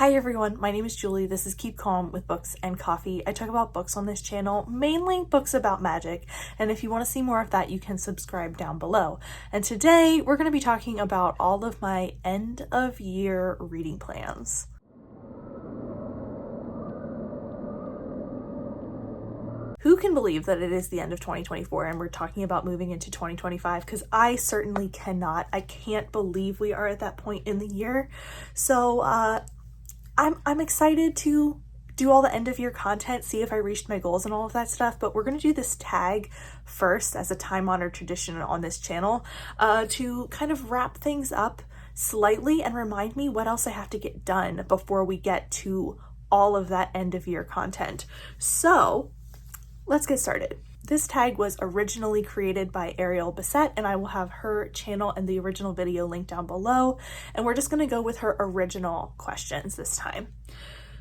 Hi everyone, my name is Julie. This is Keep Calm with Books and Coffee. I talk about books on this channel, mainly books about magic, and if you want to see more of that, you can subscribe down below. And today we're going to be talking about all of my end of year reading plans. Who can believe that it is the end of 2024 and we're talking about moving into 2025? Because I certainly cannot. I can't believe we are at that point in the year. So I'm excited to do all the end of year content, see if I reached my goals and all of that stuff, but we're going to do this tag first as a time-honored tradition on this channel to kind of wrap things up slightly and remind me what else I have to get done before we get to all of that end of year content. So let's get started. This tag was originally created by Ariel Bissett, and I will have her channel and the original video linked down below. And we're just going to go with her original questions this time.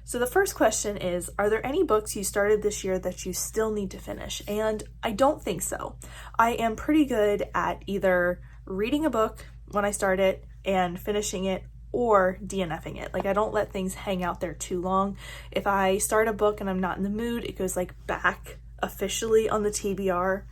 So the first question is, are there any books you started this year that you still need to finish? And I don't think so. I am pretty good at either reading a book when I start it and finishing it, or DNFing it. Like, I don't let things hang out there too long. If I start a book and I'm not in the mood, it goes like back officially on the TBR.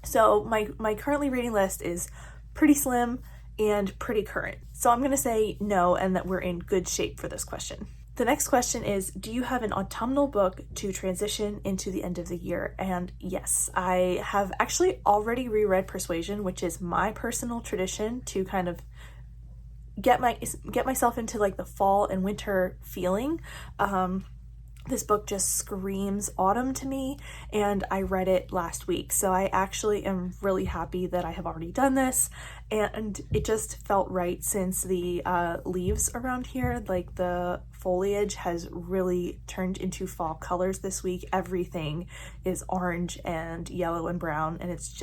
So my currently reading list is pretty slim and pretty current. So I'm going to say no, and that we're in good shape for this question. The next question is, do you have an autumnal book to transition into the end of the year? And yes, I have actually already reread Persuasion, which is my personal tradition to kind of get myself into like the fall and winter feeling. This book just screams autumn to me, and I read it last week. So I actually am really happy that I have already done this, and it just felt right since the leaves around here, like the foliage has really turned into fall colors this week. Everything is orange and yellow and brown, and it's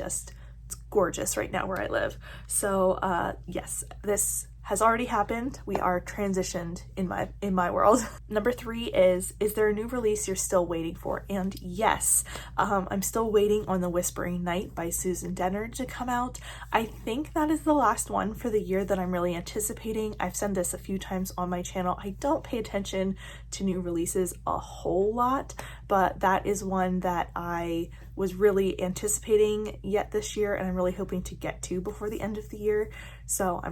gorgeous right now where I live. So yes, this has already happened. We are transitioned in my world. Number 3 is there a new release you're still waiting for? And yes, I'm still waiting on The Whispering Night by Susan Dennard to come out. I think that is the last one for the year that I'm really anticipating. I've said this a few times on my channel. I don't pay attention to new releases a whole lot, but that is one that I was really anticipating yet this year, and I'm really hoping to get to before the end of the year. So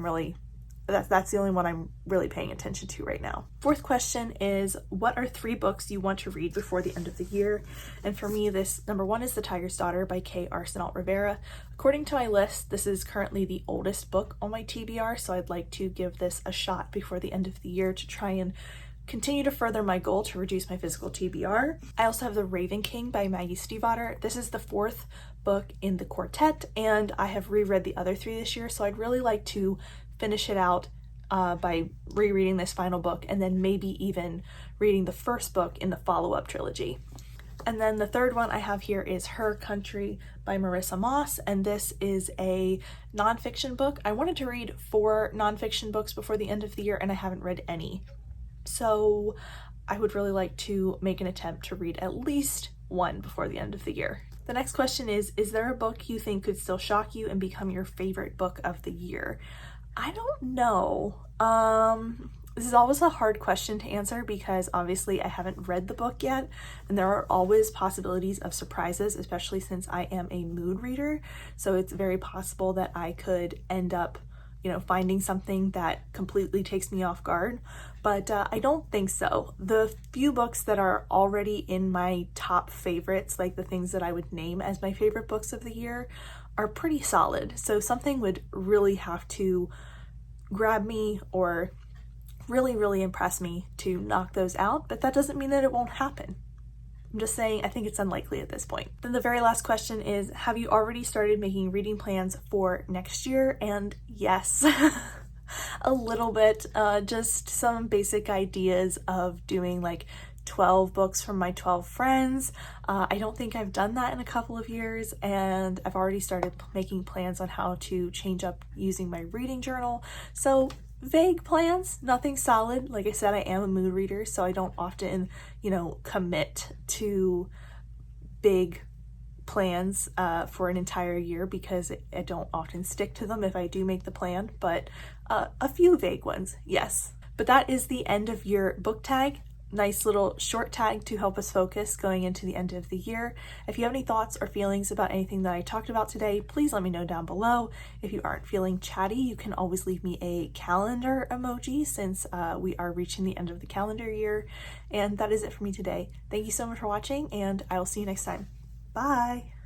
that's the only one I'm really paying attention to right now. Fourth question is, what are 3 books you want to read before the end of the year? And for me, this number 1 is The Tiger's Daughter by Kay Arsenault Rivera. According to my list, this is currently the oldest book on my TBR, so I'd like to give this a shot before the end of the year to try and continue to further my goal to reduce my physical TBR. I also have The Raven King by Maggie Stiefvater. This is the 4th book in the quartet, and I have reread the other 3 this year, so I'd really like to finish it out by rereading this final book, and then maybe even reading the first book in the follow-up trilogy. And then the 3rd one I have here is Her Country by Marissa Moss, and this is a nonfiction book. I wanted to read 4 nonfiction books before the end of the year, and I haven't read any. So I would really like to make an attempt to read at least 1 before the end of the year. The next question is there a book you think could still shock you and become your favorite book of the year? I don't know. This is always a hard question to answer because obviously I haven't read the book yet, and there are always possibilities of surprises, especially since I am a mood reader. So it's very possible that I could end up, finding something that completely takes me off guard, but I don't think so. The few books that are already in my top favorites, like the things that I would name as my favorite books of the year, are pretty solid. So something would really have to grab me or really, really impress me to knock those out, but that doesn't mean that it won't happen. I'm just saying I think it's unlikely at this point. Then the very last question is, have you already started making reading plans for next year? And yes, a little bit, just some basic ideas of doing like 12 books from my 12 friends. I don't think I've done that in a couple of years, and I've already started making plans on how to change up using my reading journal. So vague plans, nothing solid. Like I said, I am a mood reader, so I don't often, commit to big plans for an entire year because I don't often stick to them if I do make the plan, but a few vague ones, yes. But that is the end of your book tag. Nice little short tag to help us focus going into the end of the year. If you have any thoughts or feelings about anything that I talked about today, please let me know down below. If you aren't feeling chatty, you can always leave me a calendar emoji since we are reaching the end of the calendar year. And that is it for me today. Thank you so much for watching, and I will see you next time. Bye!